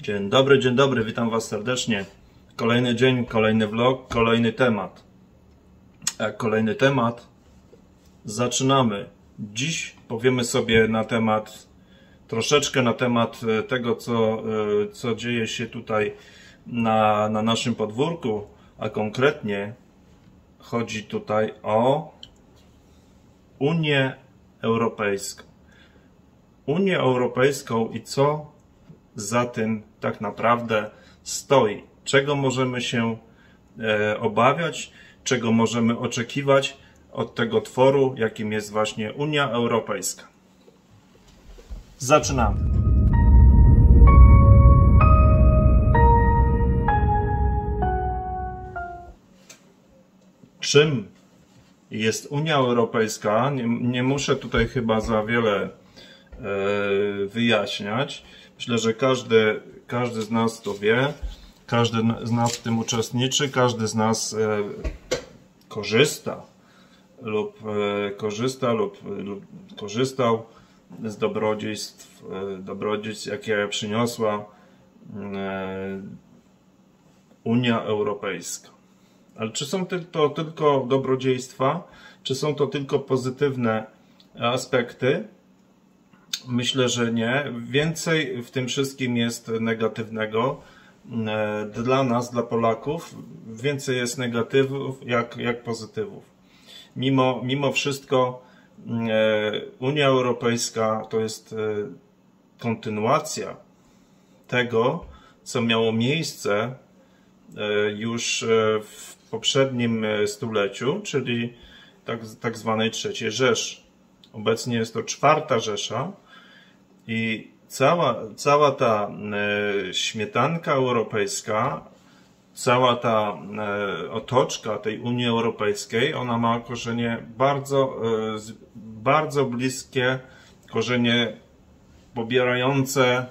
Dzień dobry, witam Was serdecznie. Kolejny dzień, kolejny vlog, kolejny temat. Jak kolejny temat, zaczynamy. Dziś powiemy sobie troszeczkę na temat tego, co dzieje się tutaj na naszym podwórku, a konkretnie chodzi tutaj o Unię Europejską. Unię Europejską i co za tym tak naprawdę stoi. Czego możemy się obawiać, czego możemy oczekiwać od tego tworu, jakim jest właśnie Unia Europejska. Zaczynamy. Czym jest Unia Europejska? Nie muszę tutaj chyba za wiele wyjaśniać. Myślę, że każdy z nas to wie, każdy z nas w tym uczestniczy, każdy z nas korzysta lub korzystał z dobrodziejstw, jakie przyniosła Unia Europejska. Ale czy są to tylko dobrodziejstwa? Czy są to tylko pozytywne aspekty? Myślę, że nie. Więcej w tym wszystkim jest negatywnego. Dla nas, dla Polaków, więcej jest negatywów jak pozytywów. Mimo wszystko Unia Europejska to jest kontynuacja tego, co miało miejsce już w poprzednim stuleciu, czyli tak zwanej III Rzeszy. Obecnie jest to IV Rzesza i cała ta śmietanka europejska, cała ta otoczka tej Unii Europejskiej, ona ma korzenie bardzo bliskie, korzenie pobierające,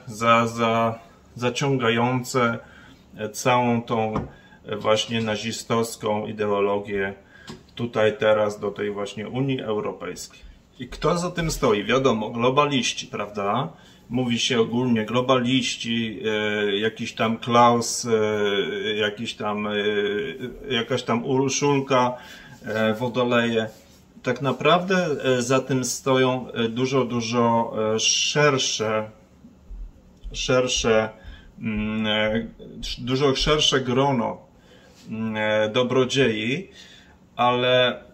zaciągające całą tą właśnie nazistowską ideologię tutaj teraz do tej właśnie Unii Europejskiej. I kto za tym stoi? Wiadomo, globaliści, prawda? Mówi się ogólnie globaliści, jakiś tam Klaus, jakaś tam Urszulka Wodoleje. Tak naprawdę za tym stoją dużo szersze grono dobrodziei, ale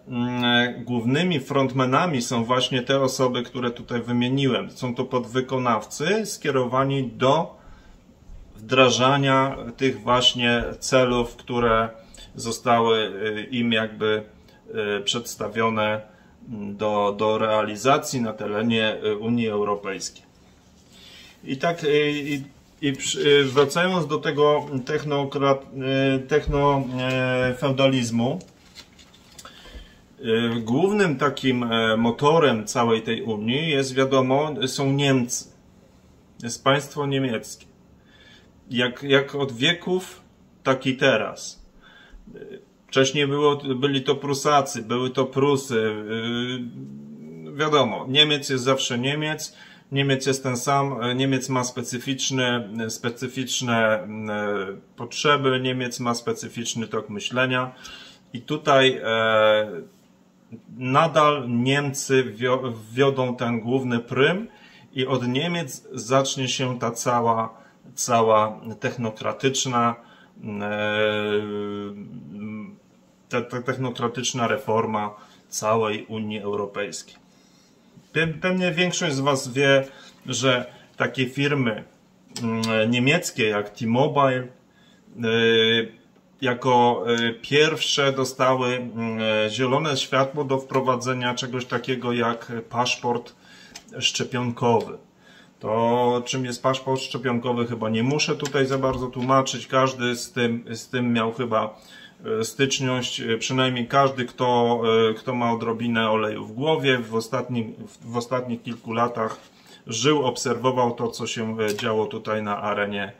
głównymi frontmenami są właśnie te osoby, które tutaj wymieniłem. Są to podwykonawcy skierowani do wdrażania tych właśnie celów, które zostały im jakby przedstawione do realizacji na terenie Unii Europejskiej. Wracając do tego technofeudalizmu, głównym takim motorem całej tej Unii jest, wiadomo, są Niemcy. Jest państwo niemieckie. Jak od wieków, tak i teraz. Wcześniej byli to Prusacy, były to Prusy. Wiadomo, Niemiec jest zawsze Niemiec. Niemiec jest ten sam. Niemiec ma specyficzne potrzeby. Niemiec ma specyficzny tok myślenia. I tutaj nadal Niemcy wiodą ten główny prym i od Niemiec zacznie się ta cała technokratyczna reforma całej Unii Europejskiej. Pewnie większość z Was wie, że takie firmy niemieckie jak T-Mobile jako pierwsze dostały zielone światło do wprowadzenia czegoś takiego jak paszport szczepionkowy. To czym jest paszport szczepionkowy, chyba nie muszę tutaj za bardzo tłumaczyć. Każdy z tym miał chyba styczność, przynajmniej każdy, kto ma odrobinę oleju w głowie, w ostatnich kilku latach żył, obserwował to, co się działo tutaj na arenie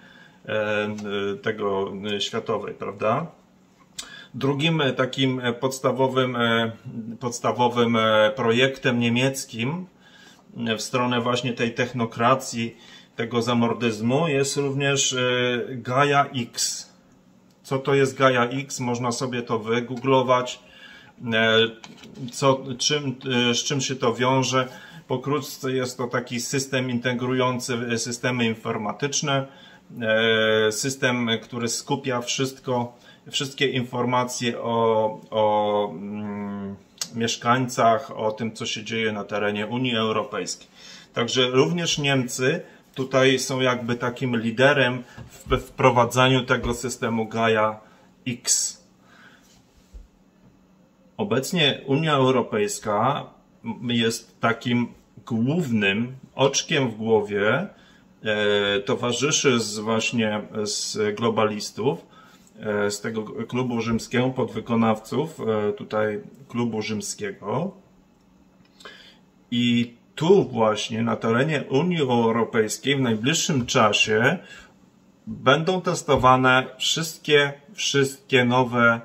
tego światowej, prawda? Drugim takim podstawowym projektem niemieckim w stronę właśnie tej technokracji tego zamordyzmu jest również Gaia X. Co to jest Gaia X? Można sobie to wygooglować. Z czym się to wiąże? Pokrótce jest to taki system integrujący systemy informatyczne, system, który skupia wszystkie informacje o mieszkańcach, o tym, co się dzieje na terenie Unii Europejskiej. Także również Niemcy tutaj są jakby takim liderem w wprowadzaniu tego systemu Gaia X. Obecnie Unia Europejska jest takim głównym oczkiem w głowie, towarzyszy właśnie z globalistów, z tego klubu rzymskiego, podwykonawców tutaj klubu rzymskiego. I tu właśnie na terenie Unii Europejskiej w najbliższym czasie będą testowane wszystkie nowe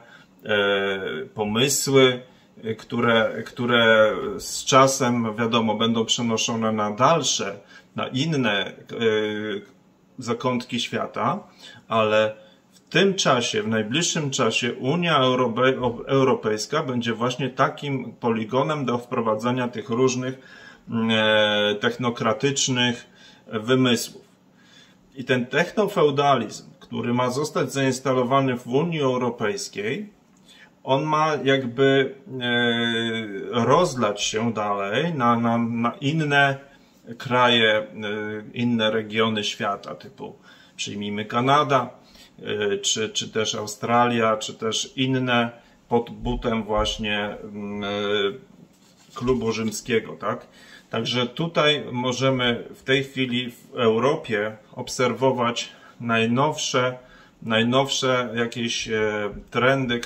pomysły, które z czasem, wiadomo, będą przenoszone na dalsze, na inne zakątki świata, ale w tym czasie, w najbliższym czasie Unia Europejska będzie właśnie takim poligonem do wprowadzania tych różnych technokratycznych wymysłów. I ten technofeudalizm, który ma zostać zainstalowany w Unii Europejskiej, on ma jakby rozlać się dalej na inne kraje, inne regiony świata, typu przyjmijmy Kanada, czy też Australia, czy też inne pod butem właśnie klubu rzymskiego, tak? Także tutaj możemy w tej chwili w Europie obserwować najnowsze jakieś trendy,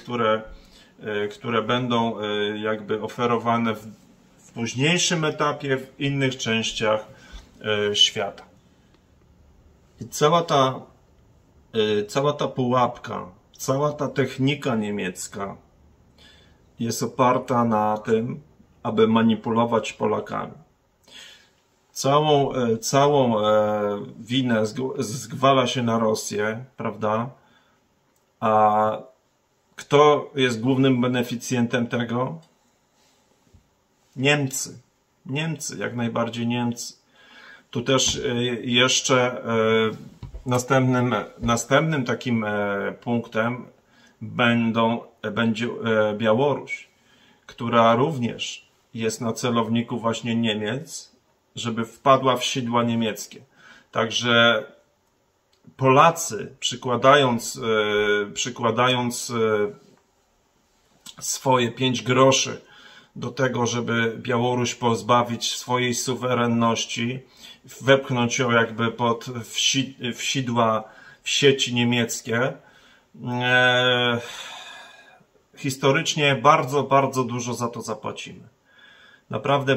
które będą jakby oferowane w późniejszym etapie w innych częściach świata. I cała ta pułapka, cała ta technika niemiecka jest oparta na tym, aby manipulować Polakami. Całą winę zwala się na Rosję, prawda? A kto jest głównym beneficjentem tego? Niemcy. Niemcy, jak najbardziej Niemcy. Tu też jeszcze następnym takim punktem będzie Białoruś, która również jest na celowniku właśnie Niemiec, żeby wpadła w sidła niemieckie. Także Polacy, przykładając swoje 5 groszy do tego, żeby Białoruś pozbawić swojej suwerenności, wepchnąć ją jakby w sidła, w sieci niemieckie, historycznie bardzo dużo za to zapłacimy. Naprawdę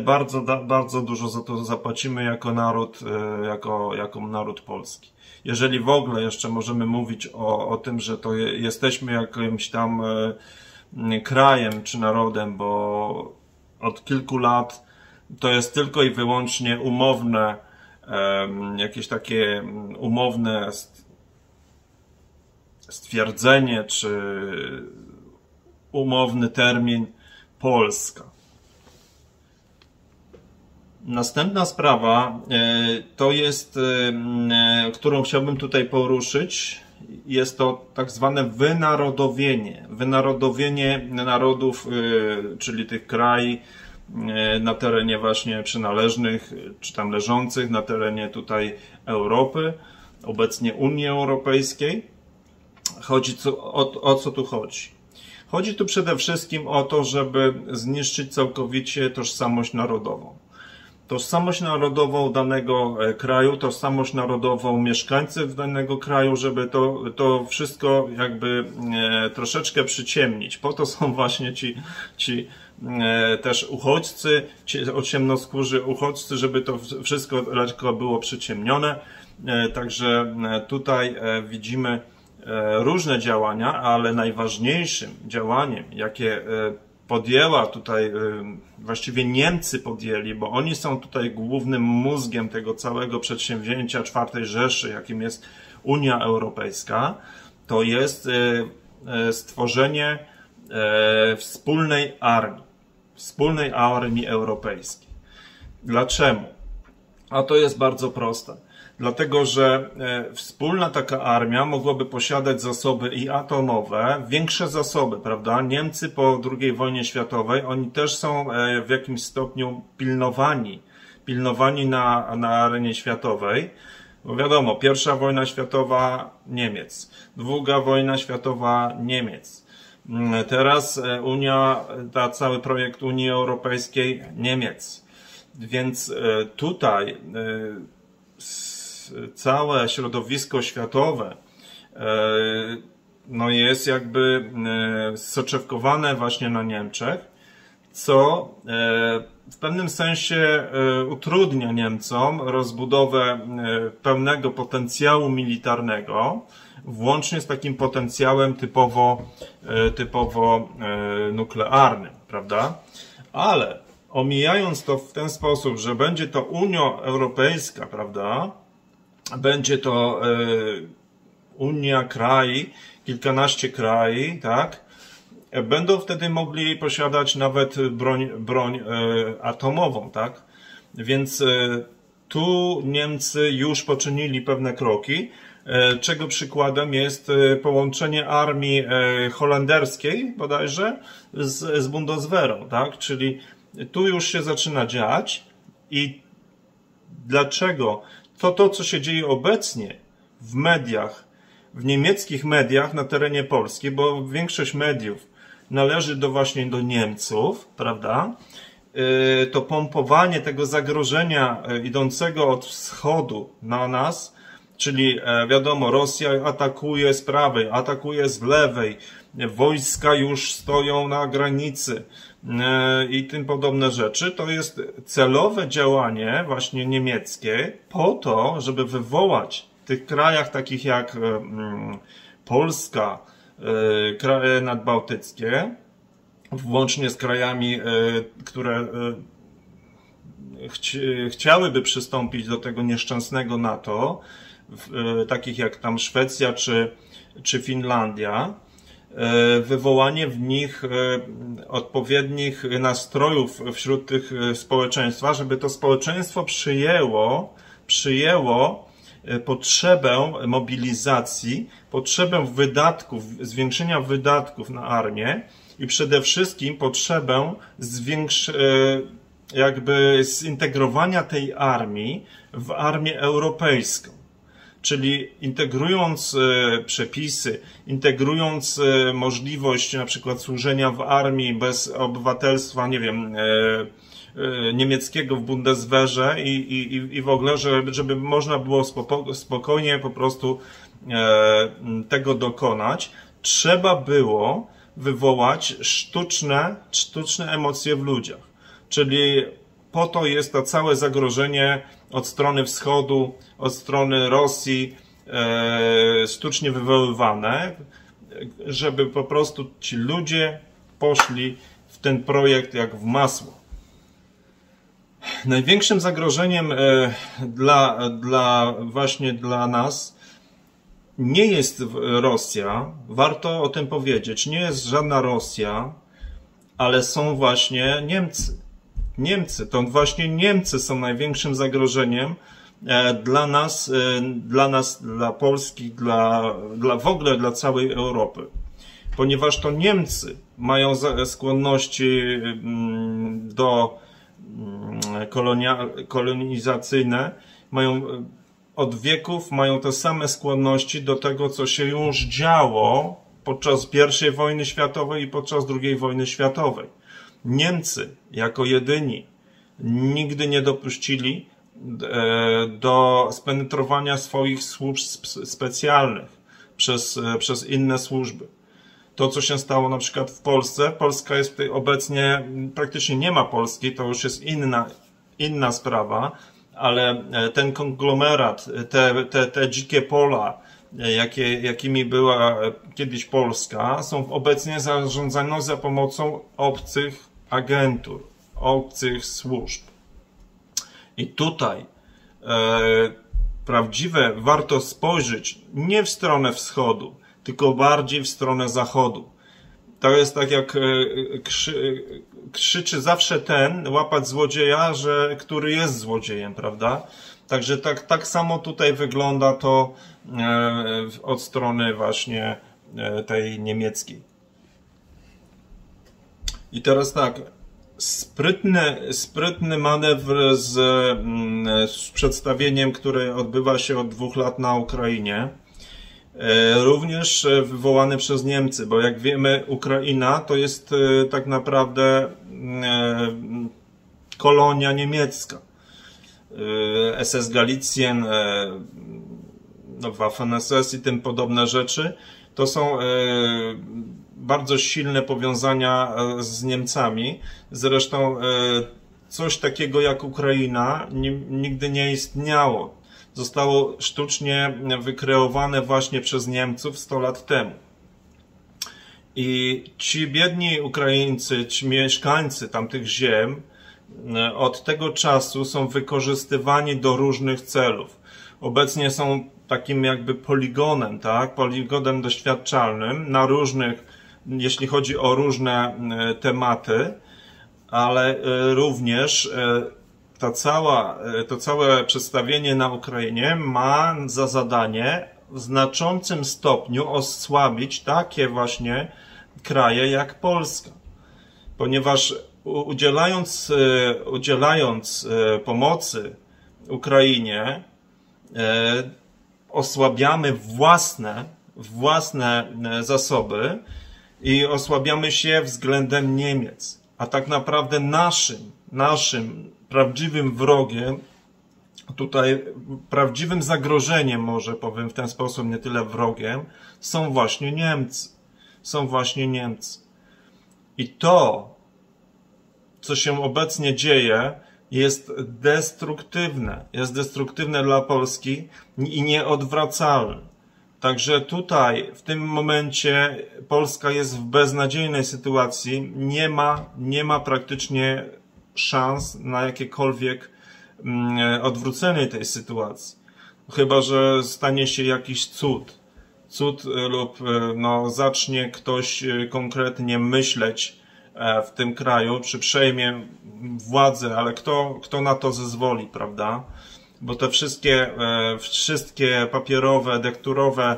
bardzo dużo za to zapłacimy jako naród polski. Jeżeli w ogóle jeszcze możemy mówić o tym, że to jesteśmy jakimś tam krajem czy narodem, bo od kilku lat to jest tylko i wyłącznie umowne, jakieś takie umowne stwierdzenie czy umowny termin Polska. Następna sprawa to jest, którą chciałbym tutaj poruszyć, jest to tak zwane wynarodowienie. Wynarodowienie narodów, czyli tych krajów na terenie właśnie przynależnych, czy tam leżących na terenie tutaj Europy, obecnie Unii Europejskiej. O co tu chodzi? Chodzi tu przede wszystkim o to, żeby zniszczyć całkowicie tożsamość narodową. Tożsamość narodową danego kraju, tożsamość narodową mieszkańców danego kraju, żeby to wszystko jakby troszeczkę przyciemnić. Po to są właśnie ci też uchodźcy, ci ciemnoskórzy uchodźcy, żeby to wszystko lekko było przyciemnione. Także tutaj widzimy różne działania, ale najważniejszym działaniem, jakie podjęła tutaj, właściwie Niemcy podjęli, bo oni są tutaj głównym mózgiem tego całego przedsięwzięcia czwartej Rzeszy, jakim jest Unia Europejska, to jest stworzenie wspólnej armii europejskiej. Dlaczego? A to jest bardzo proste. Dlatego, że wspólna taka armia mogłaby posiadać zasoby i atomowe, większe zasoby, prawda? Niemcy po II wojnie światowej, oni też są w jakimś stopniu pilnowani na arenie światowej. Bo wiadomo, I wojna światowa Niemiec, II wojna światowa Niemiec. Teraz cały projekt Unii Europejskiej Niemiec. Więc tutaj całe środowisko światowe no jest jakby soczewkowane właśnie na Niemczech, co w pewnym sensie utrudnia Niemcom rozbudowę pełnego potencjału militarnego, włącznie z takim potencjałem typowo nuklearnym, prawda? Ale omijając to w ten sposób, że będzie to Unia Europejska, prawda? Będzie to Unia krajów, kilkanaście krajów, tak? Będą wtedy mogli posiadać nawet broń atomową, tak? Więc tu Niemcy już poczynili pewne kroki, czego przykładem jest połączenie armii holenderskiej bodajże z Bundeswehrą, tak? Czyli tu już się zaczyna dziać i dlaczego? To, co się dzieje obecnie w mediach, w niemieckich mediach na terenie Polski, bo większość mediów należy właśnie do Niemców, prawda? To pompowanie tego zagrożenia idącego od wschodu na nas, czyli wiadomo, Rosja atakuje z prawej, atakuje z lewej, wojska już stoją na granicy i tym podobne rzeczy, to jest celowe działanie właśnie niemieckie po to, żeby wywołać w tych krajach takich jak Polska, kraje nadbałtyckie, włącznie z krajami, które chciałyby przystąpić do tego nieszczęsnego NATO, takich jak tam Szwecja czy Finlandia, wywołanie w nich odpowiednich nastrojów wśród tych społeczeństwa, żeby to społeczeństwo przyjęło potrzebę mobilizacji, potrzebę wydatków, zwiększenia wydatków na armię i przede wszystkim potrzebę jakby zintegrowania tej armii w armię europejską. Czyli integrując przepisy, integrując możliwość na przykład służenia w armii bez obywatelstwa, nie wiem, niemieckiego w Bundeswehrze i w ogóle, żeby można było spokojnie po prostu tego dokonać, trzeba było wywołać sztuczne emocje w ludziach. Czyli po to jest to całe zagrożenie od strony wschodu, od strony Rosji sztucznie wywoływane, żeby po prostu ci ludzie poszli w ten projekt jak w masło. Największym zagrożeniem właśnie dla nas nie jest Rosja, warto o tym powiedzieć, nie jest żadna Rosja, ale są właśnie Niemcy. To właśnie Niemcy są największym zagrożeniem dla nas, dla Polski, w ogóle dla całej Europy. Ponieważ to Niemcy mają skłonności kolonizacyjne, od wieków mają te same skłonności do tego, co się już działo podczas I wojny światowej i podczas II wojny światowej. Niemcy jako jedyni nigdy nie dopuścili do spenetrowania swoich służb specjalnych przez inne służby. To, co się stało na przykład w Polsce, Polska jest tutaj obecnie, praktycznie nie ma Polski, to już jest inna sprawa, ale ten konglomerat, te dzikie pola jakimi była kiedyś Polska, są obecnie zarządzane za pomocą obcych agentur, obcych służb. I tutaj warto spojrzeć nie w stronę wschodu, tylko bardziej w stronę zachodu. To jest tak jak krzyczy zawsze ten, łapać złodzieja, który jest złodziejem, prawda? Także tak samo tutaj wygląda to od strony właśnie tej niemieckiej. I teraz tak, sprytny manewr z przedstawieniem, które odbywa się od 2 lat na Ukrainie, również wywołany przez Niemcy, bo jak wiemy, Ukraina to jest tak naprawdę kolonia niemiecka. SS Galicjen, Waffen-SS i tym podobne rzeczy, to są bardzo silne powiązania z Niemcami. Zresztą coś takiego jak Ukraina nigdy nie istniało. Zostało sztucznie wykreowane właśnie przez Niemców 100 lat temu. I ci biedni Ukraińcy, ci mieszkańcy tamtych ziem od tego czasu są wykorzystywani do różnych celów. Obecnie są takim jakby poligonem, tak? Poligonem doświadczalnym na różnych, jeśli chodzi o różne tematy, ale również to całe przedstawienie na Ukrainie ma za zadanie w znaczącym stopniu osłabić takie właśnie kraje jak Polska. Ponieważ udzielając pomocy Ukrainie, osłabiamy własne zasoby i osłabiamy się względem Niemiec. A tak naprawdę naszym prawdziwym wrogiem, tutaj prawdziwym zagrożeniem, może powiem w ten sposób, nie tyle wrogiem, są właśnie Niemcy. Są właśnie Niemcy. I to, co się obecnie dzieje, jest destruktywne. Jest destruktywne dla Polski i nieodwracalne. Także tutaj, w tym momencie, Polska jest w beznadziejnej sytuacji. Nie ma praktycznie szans na jakiekolwiek odwrócenie tej sytuacji. Chyba że stanie się jakiś cud lub zacznie ktoś konkretnie wszystkie w tym kraju, czy przejmie władzę, ale kto na to zezwoli, prawda? Bo te wszystkie papierowe, dekturowe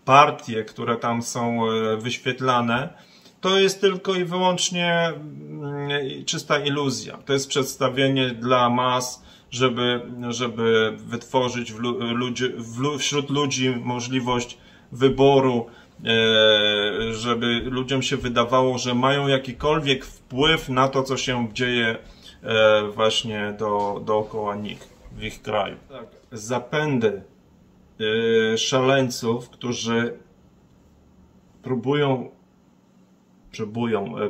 partie, które tam są wyświetlane, to jest tylko i wyłącznie czysta iluzja. To jest przedstawienie dla mas, żeby wytworzyć wśród ludzi możliwość wyboru, żeby ludziom się wydawało, że mają jakikolwiek wpływ na to, co się dzieje właśnie dookoła nich, w ich kraju. Tak. Zapędy szaleńców, którzy próbują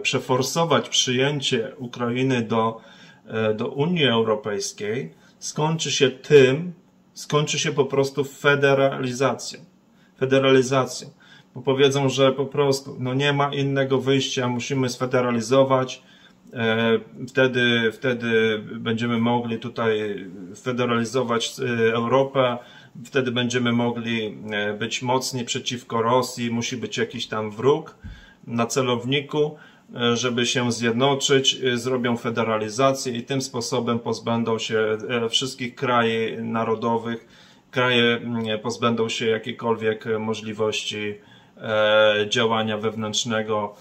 przeforsować przyjęcie Ukrainy do Unii Europejskiej, skończy się po prostu federalizacją. Bo powiedzą, że po prostu nie ma innego wyjścia, musimy sfederalizować, wtedy będziemy mogli tutaj federalizować Europę, wtedy będziemy mogli być mocni przeciwko Rosji, musi być jakiś tam wróg na celowniku, żeby się zjednoczyć, zrobią federalizację i tym sposobem pozbędą się wszystkich krajów narodowych, kraje pozbędą się jakiejkolwiek możliwości działania wewnętrznego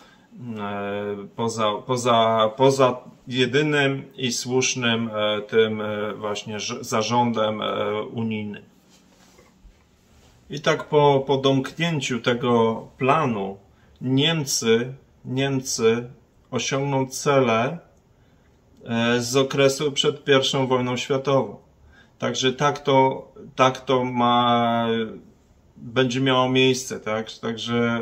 poza jedynym i słusznym tym właśnie zarządem unijnym. I tak po domknięciu tego planu Niemcy osiągną cele z okresu przed I wojną światową. Także tak to będzie miało miejsce, tak? Także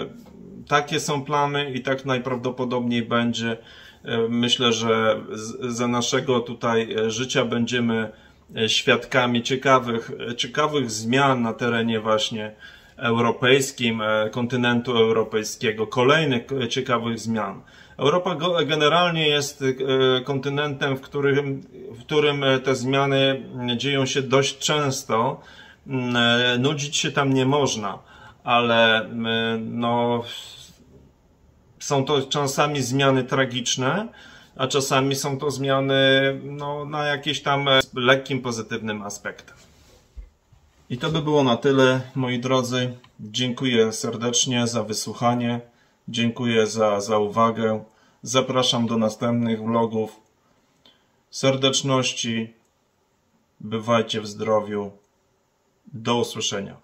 takie są plany i tak najprawdopodobniej będzie. Myślę, że za naszego tutaj życia będziemy świadkami ciekawych zmian na terenie właśnie europejskim, kontynentu europejskiego, kolejnych ciekawych zmian. Europa generalnie jest kontynentem, w którym te zmiany dzieją się dość często. Nudzić się tam nie można, ale no, są to czasami zmiany tragiczne, a czasami są to zmiany no, na jakieś tam lekkim, pozytywnym aspektem. I to by było na tyle, moi drodzy. Dziękuję serdecznie za wysłuchanie. Dziękuję za uwagę. Zapraszam do następnych vlogów. Serdeczności. Bywajcie w zdrowiu. Do usłyszenia.